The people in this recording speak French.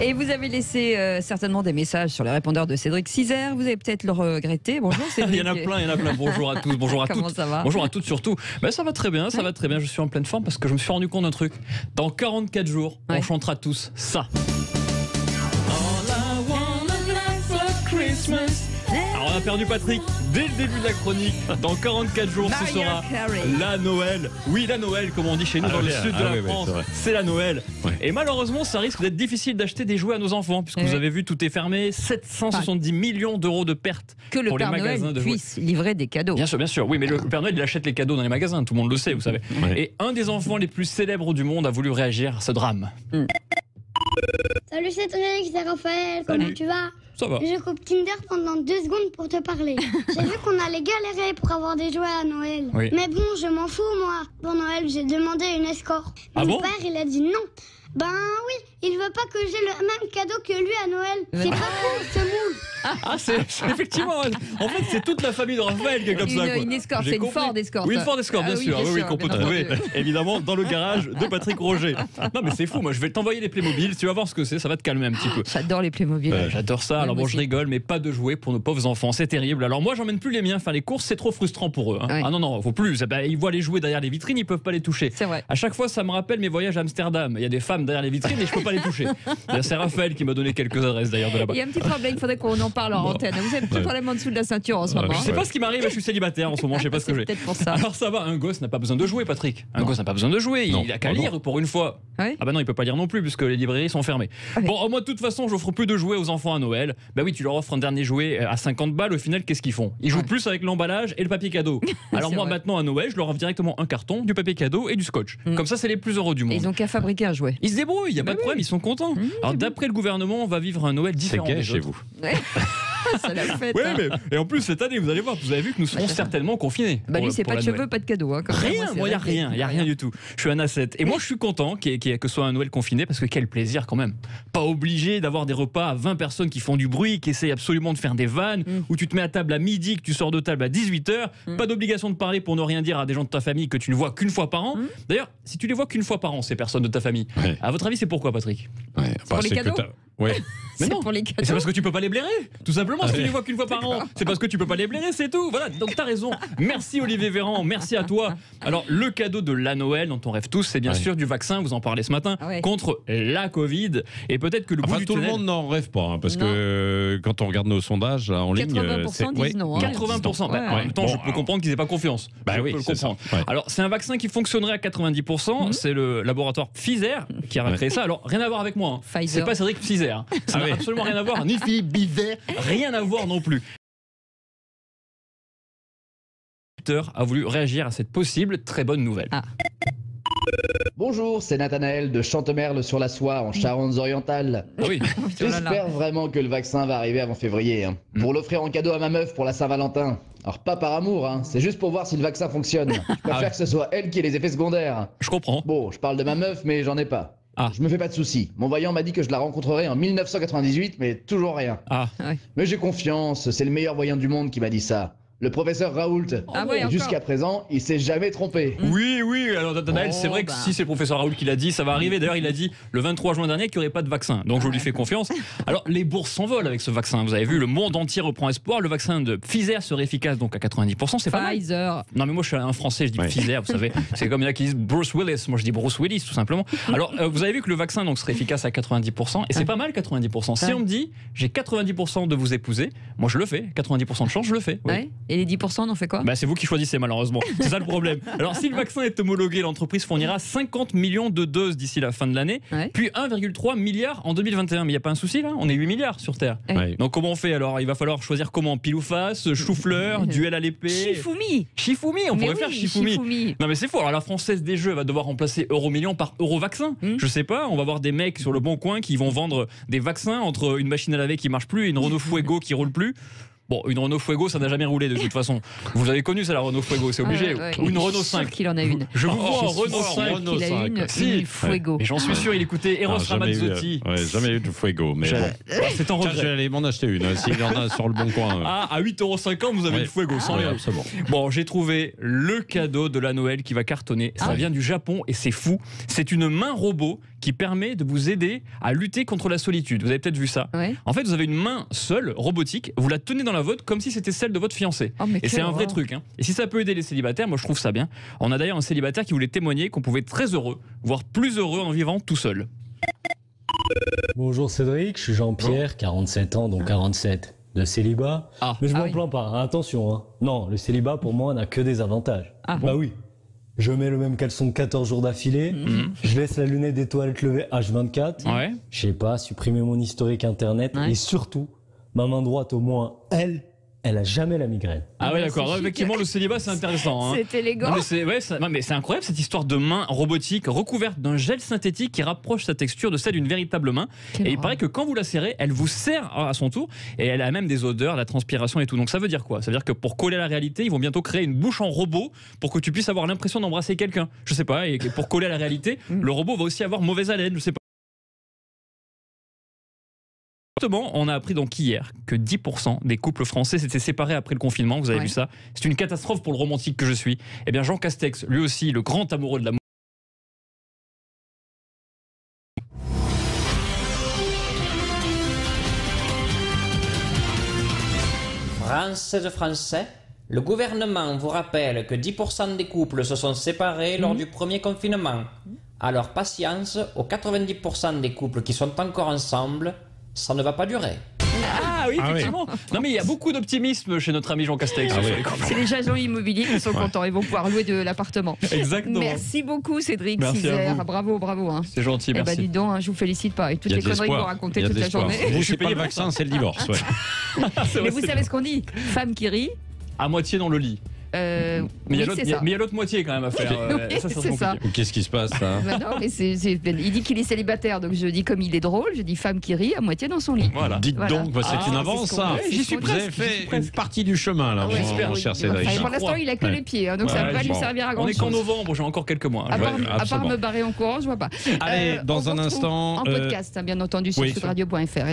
Et vous avez laissé certainement des messages sur les répondeurs de Cédric Cizer. Vous allez peut-être le regretter. Bonjour Cédric. Il y en a plein. Bonjour à tous, bonjour à Comment toutes. ça va? Bonjour à toutes surtout. Ben, ça va très bien, ça va très bien. Je suis en pleine forme parce que je me suis rendu compte d'un truc. Dans 44 jours, on chantera tous ça. Alors on a perdu Patrick dès le début de la chronique. Dans 44 jours, ce sera la Noël. Oui, la Noël, comme on dit chez nous dans le sud de la France. C'est la Noël. Ouais. Et malheureusement, ça risque d'être difficile d'acheter des jouets à nos enfants, puisque vous avez vu, tout est fermé. 770 millions d'euros de pertes que le pour Père les magasins Noël de jouets. puisse livrer des cadeaux. Bien sûr. Oui, mais le Père Noël, il achète les cadeaux dans les magasins. Tout le monde le sait, vous savez. Ouais. Et un des enfants les plus célèbres du monde a voulu réagir à ce drame. Salut Cédric, c'est Raphaël, comment tu vas? Ça va. Je coupe Tinder pendant 2 secondes pour te parler. J'ai vu qu'on allait galérer pour avoir des jouets à Noël. Oui. Mais bon, je m'en fous moi. Pour Noël, j'ai demandé une escorte. Mon père, il a dit non. Ben oui, il veut pas que j'ai le même cadeau que lui à Noël. C'est pas cool, ce moule. C'est effectivement. En fait, c'est toute la famille de Raphaël qui est comme ça. Quoi. Une escorte, c'est une Ford escorte. Oui, une Ford escorte, bien sûr. Oui, qu'on peut trouver évidemment dans le garage de Patrick Roger. Non, mais c'est fou. Moi, je vais t'envoyer les Playmobil. Tu vas voir ce que c'est. Ça va te calmer un petit peu. J'adore les Playmobil. J'adore ça. Alors bon, je rigole, mais pas de jouets pour nos pauvres enfants. C'est terrible. Alors moi, j'emmène plus les miens faire les courses. C'est trop frustrant pour eux. Hein. Oui. Ah non, faut plus. Ils voient les jouets derrière les vitrines, ils peuvent pas les toucher. C'est vrai. À chaque fois, ça me rappelle mes voyages à Amsterdam. Il y a des femmes derrière les vitrines et je peux pas les toucher. C'est Raphaël qui m'a donné quelques adresses d'ailleurs de là-bas. Il y a un petit problème, il faudrait qu'on en parle en antenne. Vous avez un petit problème en dessous de la ceinture en ce moment. Je sais pas ce qui m'arrive, je suis célibataire en ce moment, je sais pas ce que j'ai. Peut-être pour ça. Alors ça va, un gosse n'a pas besoin de jouer, Patrick. Un gosse n'a pas besoin de jouer, il a qu'à lire pour une fois. Oui. Ah bah non, il peut pas lire non plus puisque les librairies sont fermées. Bon, moi de toute façon, j'offre plus de jouets aux enfants à Noël. Bah oui, tu leur offres un dernier jouet à 50 balles, au final, qu'est-ce qu'ils font? Ils jouent plus avec l'emballage et le papier cadeau. Alors moi maintenant à Noël, je leur offre directement un carton, du papier cadeau et du scotch. Comme ça, c'est les plus heureux du monde. Ils ont qu'à fabriquer un jouet. Ils se débrouillent, il y a pas de problème, ils sont contents. Alors d'après le gouvernement, on va vivre un Noël différent. C'est gay chez vous. C'est la fête. Ouais, mais et en plus cette année, vous allez voir, vous avez vu que nous serons certainement confinés. Bah lui, c'est pas de cheveux, pas de cadeaux. Hein, rien, moi, il y a rien du tout. Je suis un ascète. Et moi, je suis content que ce soit un Noël confiné parce que quel plaisir quand même. Pas obligé d'avoir des repas à 20 personnes qui font du bruit, qui essayent absolument de faire des vannes, où tu te mets à table à midi, que tu sors de table à 18h. Pas d'obligation de parler pour ne rien dire à des gens de ta famille que tu ne vois qu'une fois par an. D'ailleurs, si tu les vois qu'une fois par an, ces personnes de ta famille, à votre avis, c'est pourquoi, Patrick? Pour les cadeaux. Ouais. Mais non, pour les cadeaux. c'est parce que tu peux pas les blairer. Tout simplement, si tu les vois qu'une fois par an, c'est parce que tu peux pas les blairer, c'est tout. Voilà, donc t'as raison. Merci Olivier Véran, merci à toi. Alors, le cadeau de la Noël dont on rêve tous, c'est bien sûr du vaccin, vous en parlez ce matin, contre la Covid. Et peut-être que le bout du tout tunnel... le monde n'en rêve pas, parce que quand on regarde nos sondages en ligne... 80% disent non. 80%. En même temps, je peux comprendre qu'ils n'aient pas confiance. Je peux le comprendre. Alors, c'est un vaccin qui fonctionnerait à 90%. C'est le laboratoire Pfizer qui a créé ça. Alors, rien à voir avec moi. C'est pas Cédric Pfizer. Ça n'a absolument rien à voir. Ni Philippe Bivet, rien à voir non plus. A voulu réagir à cette possible très bonne nouvelle. Bonjour, c'est Nathanaël de Chantemerle-sur-la-Soie en Charente-Orientale. Oui. J'espère vraiment que le vaccin va arriver avant février. Pour l'offrir en cadeau à ma meuf pour la Saint-Valentin. Alors pas par amour, c'est juste pour voir si le vaccin fonctionne. Je préfère que ce soit elle qui ait les effets secondaires. Je comprends. Bon, je parle de ma meuf, mais j'en ai pas. Je me fais pas de soucis. Mon voyant m'a dit que je la rencontrerai en 1998, mais toujours rien. Mais j'ai confiance, c'est le meilleur voyant du monde qui m'a dit ça. Le professeur Raoult. Jusqu'à présent, il s'est jamais trompé. Oui, alors Nathanaël, c'est vrai que si c'est le professeur Raoult qui l'a dit, ça va arriver. D'ailleurs, il a dit le 23 juin dernier qu'il n'y aurait pas de vaccin. Donc je lui fais confiance. Alors, les bourses s'envolent avec ce vaccin. Vous avez vu, le monde entier reprend espoir. Le vaccin de Pfizer serait efficace donc à 90%. C'est pas mal. Non, mais moi, je suis un Français, je dis Pfizer, vous savez. C'est comme il y en a qui disent Bruce Willis. Moi, je dis Bruce Willis, tout simplement. Alors, vous avez vu que le vaccin donc, serait efficace à 90%. Et c'est pas mal, 90%. Si on me dit, j'ai 90% de vous épouser, moi, je le fais. 90% de chance, je le fais. Et les 10%, on en fait quoi? C'est vous qui choisissez malheureusement, c'est ça le problème. Alors si le vaccin est homologué, l'entreprise fournira 50 millions de doses d'ici la fin de l'année, puis 1,3 milliard en 2021. Mais il n'y a pas un souci là, on est 8 milliards sur Terre. Donc comment on fait alors? Il va falloir choisir comment? Pile ou face, chou-fleur, duel à l'épée. Shifumi, on pourrait faire Shifumi. Non mais c'est faux, alors la Française des Jeux va devoir remplacer Euromillions par Eurovaccin. Je sais pas, on va voir des mecs sur le bon coin qui vont vendre des vaccins entre une machine à laver qui marche plus et une Renault Fuego qui roule plus. Bon, une Renault Fuego, ça n'a jamais roulé de toute façon. Vous avez connu ça, la Renault Fuego, c'est obligé. Ou une Renault 5. Qu'il en a une. Je vous vois en Renault 5. Il a une Fuego. Mais j'en suis sûr, il écoutait Eros Ramazzotti. Jamais eu de Fuego, mais bon. C'est en regret. Je vais aller m'en acheter une, s'il y en a sur le bon coin. Ah, à 8,50 €, vous avez une Fuego, sans rien. Bon, j'ai trouvé le cadeau de la Noël qui va cartonner. Ça vient du Japon et c'est fou. C'est une main robot qui permet de vous aider à lutter contre la solitude. Vous avez peut-être vu ça. En fait, vous avez une main seule, robotique, vous la tenez dans la vôtre comme si c'était celle de votre fiancé. Et c'est un vrai truc. Et si ça peut aider les célibataires, moi je trouve ça bien. On a d'ailleurs un célibataire qui voulait témoigner qu'on pouvait être très heureux, voire plus heureux en vivant tout seul. Bonjour Cédric, je suis Jean-Pierre, 47 ans, donc 47 de célibat. Mais je m'en plains pas, hein, attention. Hein. Non, le célibat pour moi n'a que des avantages. Bah oui. Je mets le même caleçon 14 jours d'affilée, je laisse la lunette des toilettes levée H24, je sais pas, supprimer mon historique internet, et surtout, ma main droite au moins, elle a jamais la migraine. Ah ouais, d'accord. Effectivement, le célibat, c'est intéressant. Hein. C'est élégant. Mais c'est incroyable cette histoire de main robotique recouverte d'un gel synthétique qui rapproche sa texture de celle d'une véritable main. Et il paraît que quand vous la serrez, elle vous serre à son tour et elle a même des odeurs, la transpiration et tout. Donc ça veut dire quoi? Ça veut dire que pour coller à la réalité, ils vont bientôt créer une bouche en robot pour que tu puisses avoir l'impression d'embrasser quelqu'un. Je sais pas. Et pour coller à la réalité, le robot va aussi avoir mauvaise haleine. Je sais pas. On a appris donc hier que 10% des couples français s'étaient séparés après le confinement. Vous avez vu ça? C'est une catastrophe pour le romantique que je suis. Eh bien, Jean Castex, lui aussi, le grand amoureux de l'amour. Français de Français, le gouvernement vous rappelle que 10% des couples se sont séparés lors du premier confinement. Alors patience, aux 90% des couples qui sont encore ensemble, ça ne va pas durer. Ah oui, effectivement. Non mais il y a beaucoup d'optimisme chez notre ami Jean Castex. C'est les agents immobiliers qui sont contents. Ils vont pouvoir louer de l'appartement. Exactement. Merci beaucoup Cédric merci Cizer. Bravo. Hein. C'est gentil, merci. Dis donc, je vous félicite pas. Et toutes les conneries que vous racontez toute la journée. Vous, c'est pas le vaccin, c'est le divorce. Mais vous savez ce qu'on dit? Femme qui rit. À moitié dans le lit. Mais il y a l'autre moitié quand même à faire. C'est ça. Qu'est-ce qui se passe là? Non, mais il dit qu'il est célibataire, donc je dis comme il est drôle, je dis femme qui rit à moitié dans son lit. Voilà. Dites donc, c'est une avance ça. J'y suis Vous avez fait une partie du chemin là, mon cher Cédric. Pour l'instant, il a que les pieds, donc ça va pas lui servir à grand chose. On est qu'en novembre, j'ai encore quelques mois. À part me barrer en courant, je vois pas. Allez, dans un instant. En podcast, bien entendu, sur sudradio.fr.